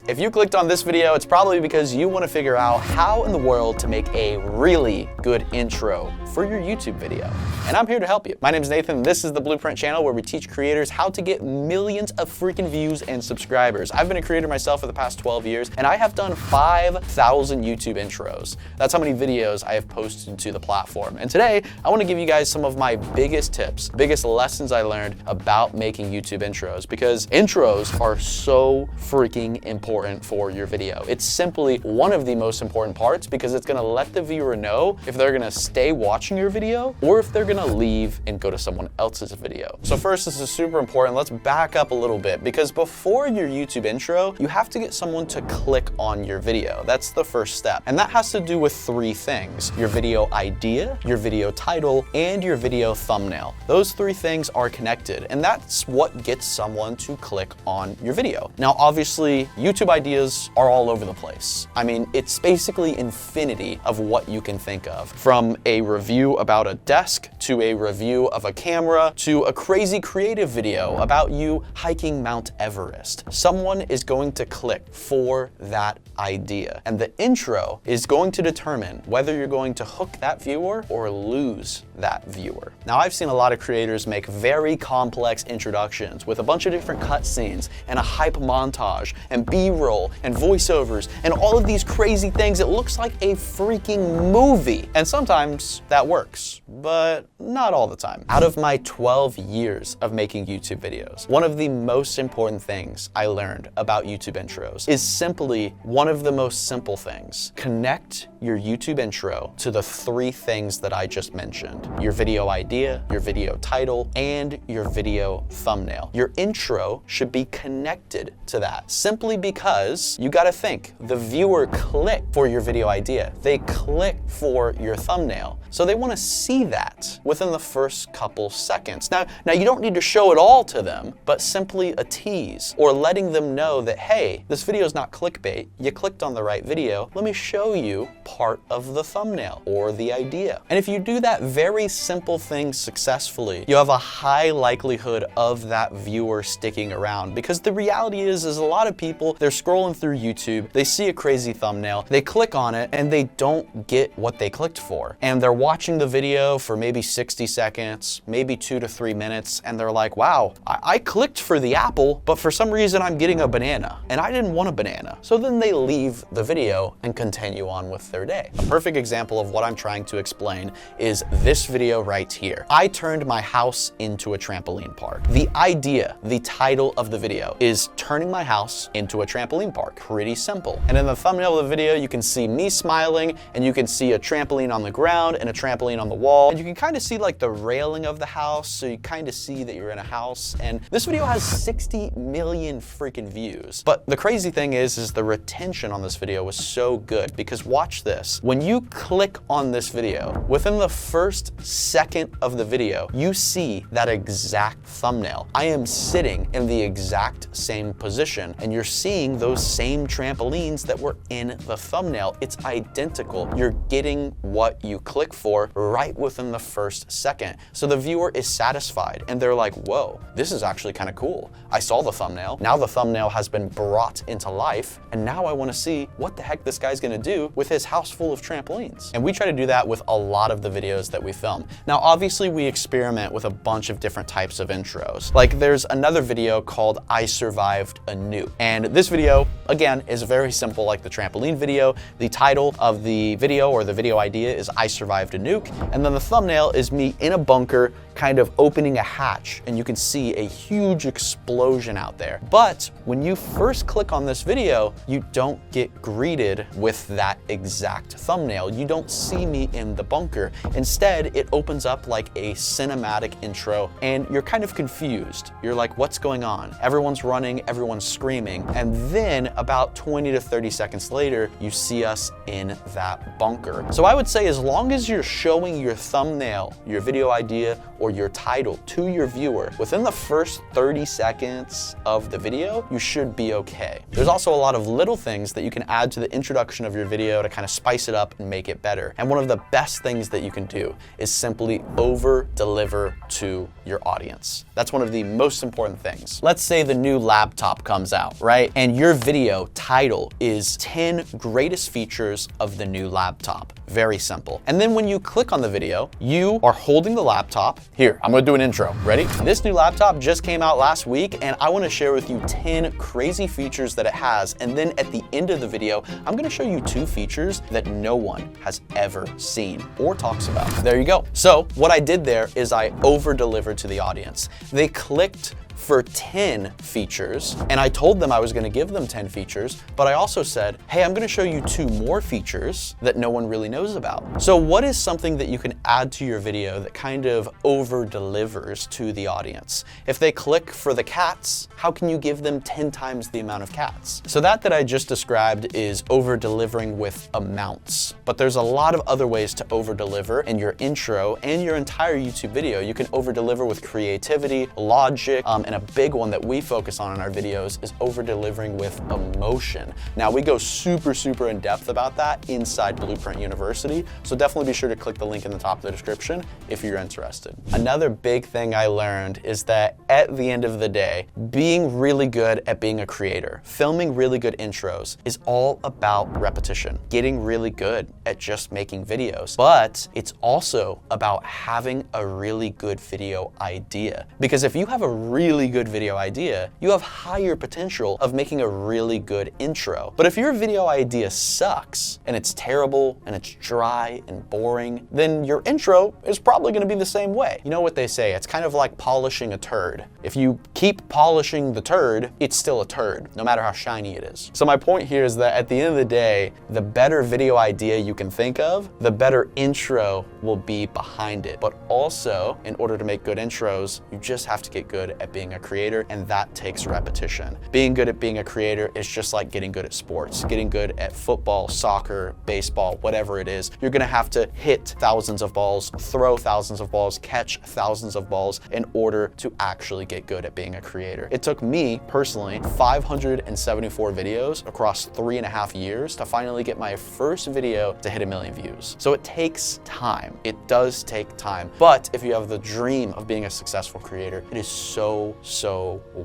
If you clicked on this video, it's probably because you want to figure out how in the world to make a really good intro for your YouTube video. And I'm here to help you. My name is Nathan. This is the Blueprint channel where we teach creators how to get millions of freaking views and subscribers. I've been a creator myself for the past 12 years, and I have done 5,000 YouTube intros. That's how many videos I have posted to the platform. And today, I want to give you guys some of my biggest tips, biggest lessons I learned about making YouTube intros, because intros are so freaking important for your video. It's simply one of the most important parts because it's gonna let the viewer know if they're gonna stay watching your video or if they're gonna leave and go to someone else's video. So first, this is super important. Let's back up a little bit, because before your YouTube intro, you have to get someone to click on your video. That's the first step. And that has to do with three things: your video idea, your video title, and your video thumbnail. Those three things are connected, and that's what gets someone to click on your video. Now, obviously, YouTube ideas are all over the place. I mean, it's basically infinity of what you can think of. From a review about a desk, to a review of a camera, to a crazy creative video about you hiking Mount Everest. Someone is going to click for that idea. And the intro is going to determine whether you're going to hook that viewer or lose that viewer. Now, I've seen a lot of creators make very complex introductions with a bunch of different cutscenes and a hype montage and B-roll and voiceovers and all of these crazy things. It looks like a freaking movie. And sometimes that works, but not all the time. Out of my 12 years of making YouTube videos, one of the most important things I learned about YouTube intros is simply one of the most simple things. Connect your YouTube intro to the three things that I just mentioned: your video idea, your video title, and your video thumbnail. Your intro should be connected to that, simply because you gotta think, the viewer clicked for your video idea. They clicked for your thumbnail. So they wanna see that within the first couple seconds. Now you don't need to show it all to them, but simply a tease or letting them know that, hey, this video is not clickbait. You clicked on the right video. Let me show you part of the thumbnail or the idea. And if you do that very simple thing successfully, you have a high likelihood of that viewer sticking around, because the reality is a lot of people, they're scrolling through YouTube, they see a crazy thumbnail, they click on it, and they don't get what they clicked for. And they're watching the video for maybe 60 seconds, maybe 2 to 3 minutes, and they're like, wow, I clicked for the apple, but for some reason I'm getting a banana, and I didn't want a banana. So then they leave the video and continue on with their day. A perfect example of what I'm trying to explain is this video right here. I turned my house into a trampoline park. The idea, the title of the video is turning my house into a trampoline park. Pretty simple. And in the thumbnail of the video, you can see me smiling, and you can see a trampoline on the ground and a trampoline on the wall. And you can kind of see like the railing of the house, so you kind of see that you're in a house. And this video has 60 million freaking views. But the crazy thing is the retention on this video was so good, because watch this. When you click on this video, within the first second of the video, you see that exact thumbnail. I am sitting in the exact same position, and you're seeing those same trampolines that were in the thumbnail. It's identical. You're getting what you click for right within the first second. So the viewer is satisfied, and they're like, whoa, this is actually kind of cool. I saw the thumbnail. Now the thumbnail has been brought into life, and now I want to see what the heck this guy's gonna do with his house full of trampolines. And we try to do that with a lot of the videos that we film. Now, obviously, we experiment with a bunch of different types of intros. Like, there's another video called I Survived a Nuke. And this video, again, is very simple, like the trampoline video. The title of the video, or the video idea, is I Survived a Nuke. And then the thumbnail is me in a bunker, kind of opening a hatch, and you can see a huge explosion out there. But when you first click on this video, you don't get greeted with that exact thumbnail. You don't see me in the bunker. Instead, it opens up like a cinematic intro, and you're kind of confused. You're like, what's going on? Everyone's running, everyone's screaming. And then about 20 to 30 seconds later, you see us in that bunker. So I would say, as long as you're showing your thumbnail, your video idea, or or your title to your viewer within the first 30 seconds of the video, you should be okay. There's also a lot of little things that you can add to the introduction of your video to kind of spice it up and make it better. And one of the best things that you can do is simply over-deliver to your audience. That's one of the most important things. Let's say the new laptop comes out, right? And your video title is 10 greatest features of the new laptop. Very simple. And then when you click on the video, you are holding the laptop. Here, I'm gonna do an intro. Ready? This new laptop just came out last week, and I wanna share with you 10 crazy features that it has. And then at the end of the video, I'm gonna show you 2 features that no one has ever seen or talks about. There you go. So what I did there is I over-delivered to the audience. They clicked for 10 features, and I told them I was gonna give them 10 features, but I also said, hey, I'm gonna show you 2 more features that no one really knows about. So what is something that you can add to your video that kind of over-delivers to the audience? If they click for the cats, how can you give them 10 times the amount of cats? So that I just described is over-delivering with amounts, but there's a lot of other ways to over-deliver in your intro and your entire YouTube video. You can over-deliver with creativity, logic, and a big one that we focus on in our videos is over-delivering with emotion. Now, we go super in depth about that inside Blueprint University, so definitely be sure to click the link in the top of the description if you're interested. Another big thing I learned is that at the end of the day, being really good at being a creator, filming really good intros is all about repetition, getting really good at just making videos. But it's also about having a really good video idea. Because if you have a really good video idea, you have higher potential of making a really good intro. But if your video idea sucks and it's terrible and it's dry and boring, then your intro is probably gonna be the same way. You know what they say, it's kind of like polishing a turd. If you keep polishing the turd, it's still a turd, no matter how shiny it is. So my point here is that at the end of the day, the better video idea you can think of, the better intro will be behind it. But also, in order to make good intros, you just have to get good at being a creator, and that takes repetition. Being good at being a creator is just like getting good at sports, getting good at football, soccer, baseball, whatever it is. You're gonna have to hit thousands of balls, throw thousands of balls, catch thousands of balls in order to actually get good at being a creator. It took me personally 574 videos across 3.5 years to finally get my first video to hit 1 million views. So it takes time. It does take time. But if you have the dream of being a successful creator, it is so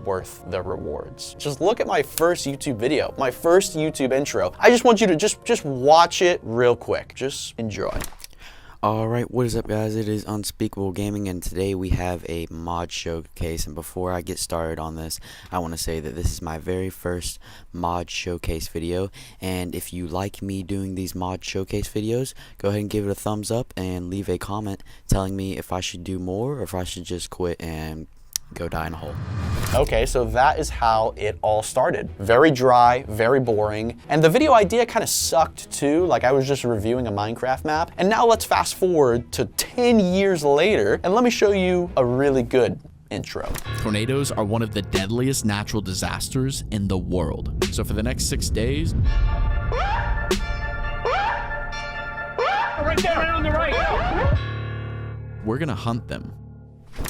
worth the rewards. Just look at my first YouTube video, my first YouTube intro. I just want you to just watch it real quick. Just enjoy. Alright, what is up guys? It is Unspeakable Gaming, and today we have a mod showcase. And before I get started on this, I want to say that this is my very first mod showcase video, and if you like me doing these mod showcase videos, go ahead and give it a thumbs up and leave a comment telling me if I should do more or if I should just quit and go die in a hole. Okay, so that is how it all started. Very dry, very boring, and the video idea kind of sucked too. Like, I was just reviewing a Minecraft map, and now let's fast forward to 10 years later, and let me show you a really good intro. Tornadoes are one of the deadliest natural disasters in the world. So for the next 6 days, right there, right on the right. we're gonna hunt them.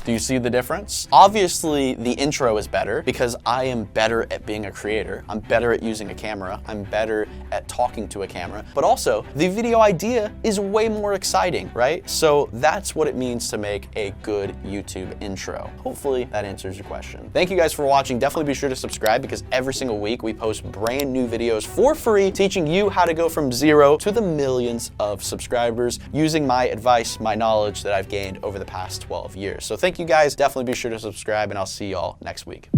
Do you see the difference? Obviously, the intro is better because I am better at being a creator. I'm better at using a camera. I'm better at talking to a camera. But also, the video idea is way more exciting, right? So that's what it means to make a good YouTube intro. Hopefully, that answers your question. Thank you guys for watching. Definitely be sure to subscribe because every single week we post brand new videos for free teaching you how to go from 0 to the millions of subscribers using my advice, my knowledge that I've gained over the past 12 years. So thank you guys. Definitely be sure to subscribe, and I'll see y'all next week.